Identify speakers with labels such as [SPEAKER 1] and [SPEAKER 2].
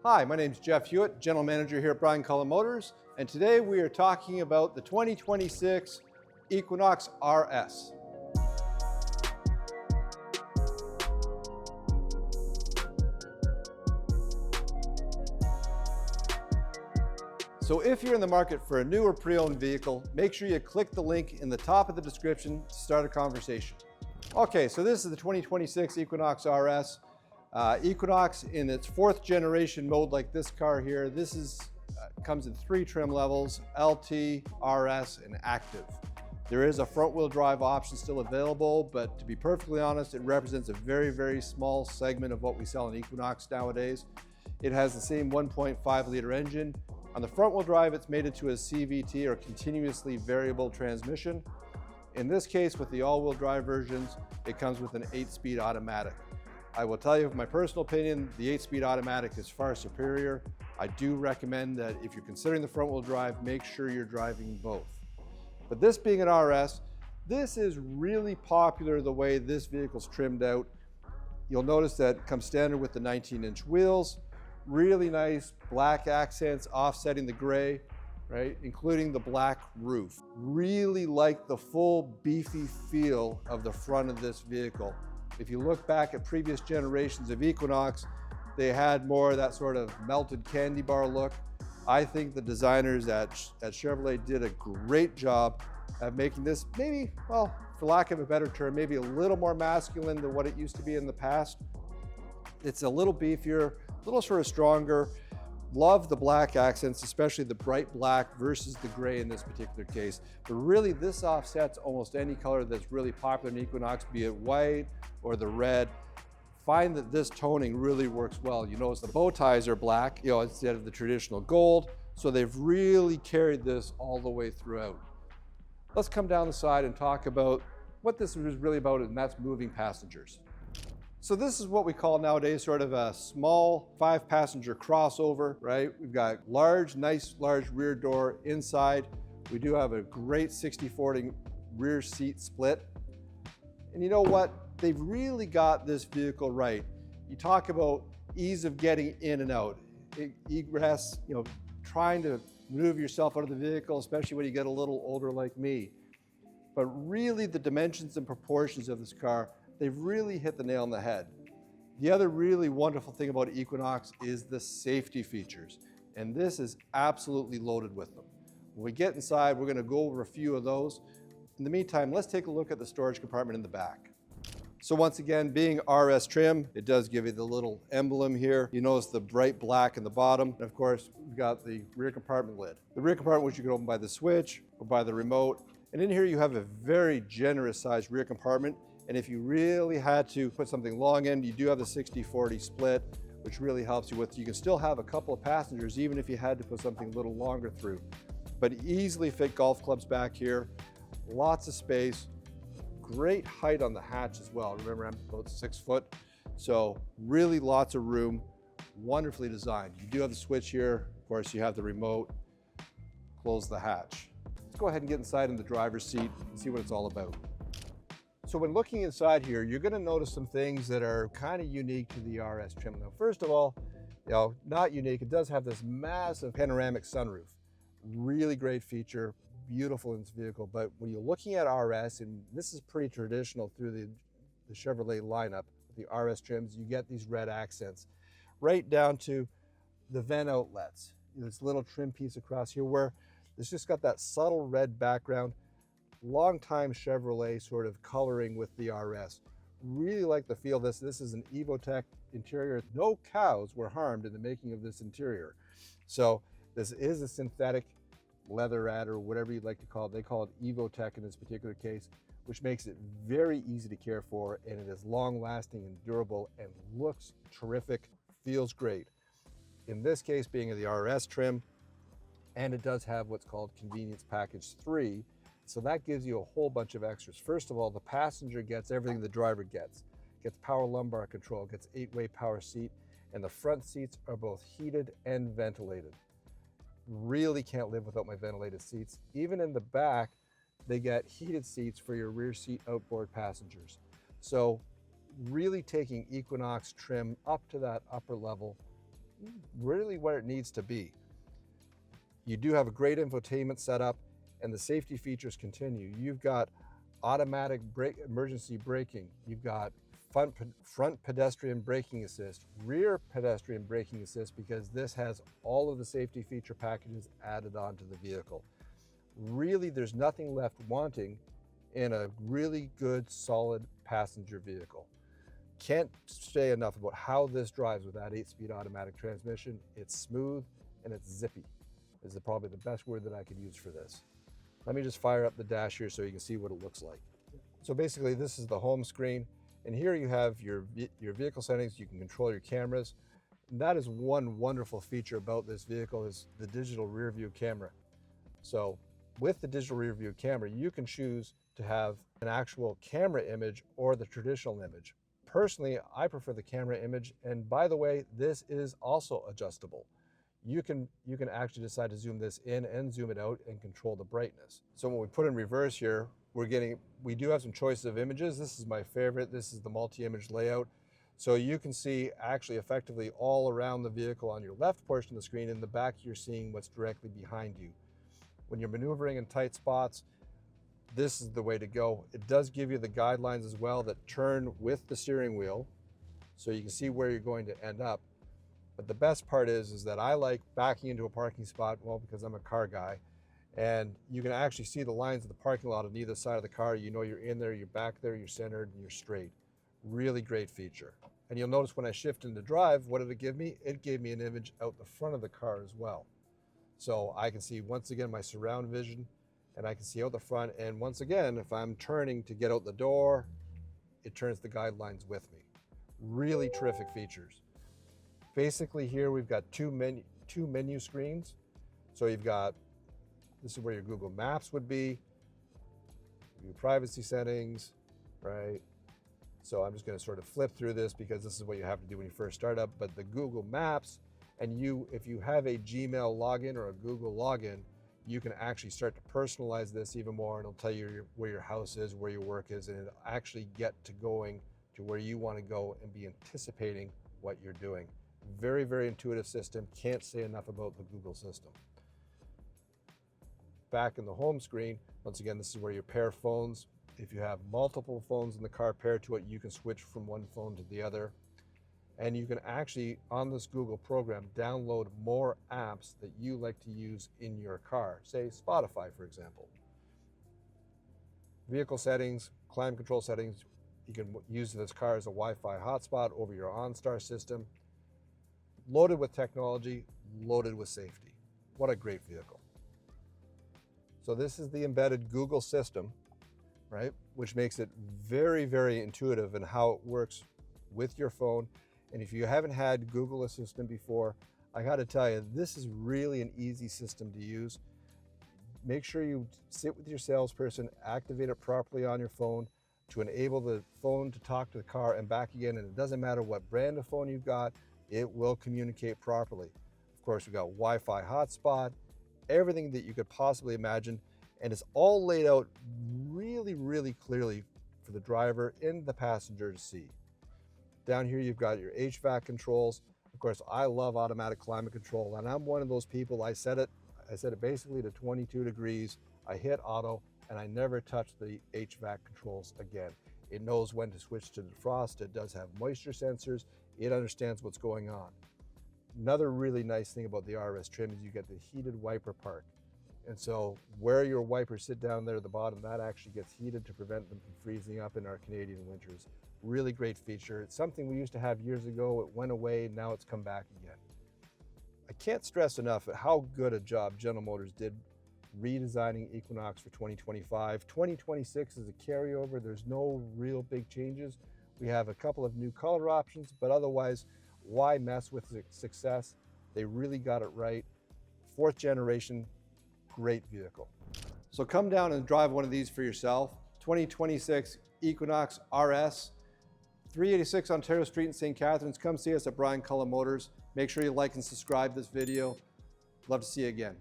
[SPEAKER 1] Hi, my name is Jeff Hewitt, General Manager here at Brian Cullen Motors, and today we are talking about the 2026 Equinox RS. So if you're in the market for a new or pre-owned vehicle, make sure you click the link in the top of the description to start a conversation. Okay, so this is the 2026 Equinox RS. Equinox in its 4th generation mode like this car here. This is comes in 3 trim levels, LT, RS, and Active. There is a front wheel drive option still available, but to be perfectly honest, it represents a very, very small segment of what we sell in Equinox nowadays. It has the same 1.5 liter engine. On the front wheel drive, it's made into a CVT or continuously variable transmission. In this case, with the all-wheel drive versions, it comes with an 8-speed automatic. I will tell you, my personal opinion, the 8-speed automatic is far superior. I do recommend that if you're considering the front-wheel drive, make sure you're driving both. But this being an RS, this is really popular the way this vehicle's trimmed out. You'll notice that it comes standard with the 19-inch wheels, really nice black accents offsetting the gray, right, including the black roof. Really like the full beefy feel of the front of this vehicle. If you look back at previous generations of Equinox, they had more of that sort of melted candy bar look. I think the designers at Chevrolet did a great job at making this maybe, well, for lack of a better term, maybe a little more masculine than what it used to be in the past. It's a little beefier, a little sort of stronger. Love the black accents, especially the bright black versus the gray in this particular case. But really, this offsets almost any color that's really popular in Equinox, be it white or the red. Find that this toning really works well. You notice the bow ties are black, instead of the traditional gold. So they've really carried this all the way throughout. Let's come down the side and talk about what this is really about, and that's moving passengers. So this is what we call nowadays sort of a small 5-passenger crossover, right? We've got nice large rear door inside. We do have a great 60/40 rear seat split. And you know what? They've really got this vehicle right. You talk about ease of getting in and out. Egress, trying to move yourself out of the vehicle, especially when you get a little older like me. But really the dimensions and proportions of this car, they've really hit the nail on the head. The other really wonderful thing about Equinox is the safety features, and this is absolutely loaded with them. When we get inside, we're going to go over a few of those. In the meantime, let's take a look at the storage compartment in the back. So once again, being RS trim, it does give you the little emblem here. You notice the bright black in the bottom. And of course, we've got the rear compartment lid. The rear compartment, which you can open by the switch or by the remote. And in here, you have a very generous sized rear compartment. And if you really had to put something long in, you do have the 60/40 split, which really helps you with, you can still have a couple of passengers, even if you had to put something a little longer through. But easily fit golf clubs back here, lots of space, great height on the hatch as well. Remember, I'm about 6 foot, so really lots of room, wonderfully designed. You do have the switch here. Of course, you have the remote, close the hatch. Let's go ahead and get inside in the driver's seat and see what it's all about. So when looking inside here, you're going to notice some things that are kind of unique to the RS trim. Now, first of all, not unique, it does have this massive panoramic sunroof. Really great feature, beautiful in this vehicle. But when you're looking at RS, and this is pretty traditional through the Chevrolet lineup, the RS trims, you get these red accents right down to the vent outlets. This little trim piece across here where it's just got that subtle red background. Long-time Chevrolet sort of coloring with the RS. Really like the feel of this. This is an Evotech interior. No cows were harmed in the making of this interior. So this is a synthetic leatherette or whatever you'd like to call it. They call it Evotech in this particular case, which makes it very easy to care for, and it is long-lasting and durable and looks terrific, feels great. In this case, being the RS trim, and it does have what's called Convenience Package 3, so that gives you a whole bunch of extras. First of all, the passenger gets everything the driver gets. Gets power lumbar control, gets 8-way power seat, and the front seats are both heated and ventilated. Really can't live without my ventilated seats. Even in the back, they get heated seats for your rear seat outboard passengers. So really taking Equinox trim up to that upper level really where it needs to be. You do have a great infotainment setup, and the safety features continue. You've got automatic emergency braking. You've got front pedestrian braking assist, rear pedestrian braking assist, because this has all of the safety feature packages added onto the vehicle. Really, there's nothing left wanting in a really good, solid passenger vehicle. Can't say enough about how this drives with that 8-speed automatic transmission. It's smooth and it's zippy, is probably the best word that I could use for this. Let me just fire up the dash here so you can see what it looks like. So basically, this is the home screen, and here you have your vehicle settings. You can control your cameras. And that is one wonderful feature about this vehicle, is the digital rear view camera. So with the digital rear view camera, you can choose to have an actual camera image or the traditional image. Personally, I prefer the camera image, and by the way, this is also adjustable. You can actually decide to zoom this in and zoom it out and control the brightness. So when we put in reverse here, we do have some choices of images. This is my favorite. This is the multi-image layout. So you can see actually effectively all around the vehicle on your left portion of the screen. In the back, you're seeing what's directly behind you. When you're maneuvering in tight spots, this is the way to go. It does give you the guidelines as well that turn with the steering wheel, so you can see where you're going to end up. But the best part is that I like backing into a parking spot, well, because I'm a car guy, and you can actually see the lines of the parking lot on either side of the car. You know you're in there, you're back there, you're centered, and you're straight. Really great feature. And you'll notice when I shift into drive, what did it give me? It gave me an image out the front of the car as well. So I can see, once again, my surround vision, and I can see out the front. And once again, if I'm turning to get out the door, it turns the guidelines with me. Really terrific features. Basically here we've got two menu screens. So you've got, this is where your Google Maps would be, your privacy settings, right? So I'm just going to sort of flip through this because this is what you have to do when you first start up. But the Google Maps, and if you have a Gmail login or a Google login, you can actually start to personalize this even more, and it'll tell you where your house is, where your work is, and it'll actually get to going to where you want to go and be anticipating what you're doing. Very, very intuitive system. Can't say enough about the Google system. Back in the home screen, once again, this is where you pair phones. If you have multiple phones in the car paired to it, you can switch from one phone to the other. And you can actually, on this Google program, download more apps that you like to use in your car. Say Spotify, for example. Vehicle settings, climate control settings. You can use this car as a Wi-Fi hotspot over your OnStar system. Loaded with technology, loaded with safety. What a great vehicle. So this is the embedded Google system, right? Which makes it very, very intuitive in how it works with your phone. And if you haven't had Google Assistant before, I got to tell you, this is really an easy system to use. Make sure you sit with your salesperson, activate it properly on your phone to enable the phone to talk to the car and back again. And it doesn't matter what brand of phone you've got, it will communicate properly. Of course, we've got Wi-Fi hotspot, everything that you could possibly imagine. And it's all laid out really, really clearly for the driver and the passenger to see. Down here, you've got your HVAC controls. Of course, I love automatic climate control, and I'm one of those people. I set it basically to 22 degrees. I hit auto, and I never touch the HVAC controls again. It knows when to switch to defrost. It does have moisture sensors. It understands what's going on. Another really nice thing about the RS trim is you get the heated wiper part. And so where your wipers sit down there at the bottom, that actually gets heated to prevent them from freezing up in our Canadian winters. Really great feature. It's something we used to have years ago. It went away, now it's come back again. I can't stress enough how good a job General Motors did redesigning Equinox for 2025. 2026 is a carryover. There's no real big changes. We have a couple of new color options, but otherwise, why mess with the success? They really got it right. 4th generation, great vehicle. So come down and drive one of these for yourself. 2026 Equinox RS, 386 Ontario Street in St. Catharines. Come see us at Brian Cullen Motors. Make sure you like and subscribe this video. Love to see you again.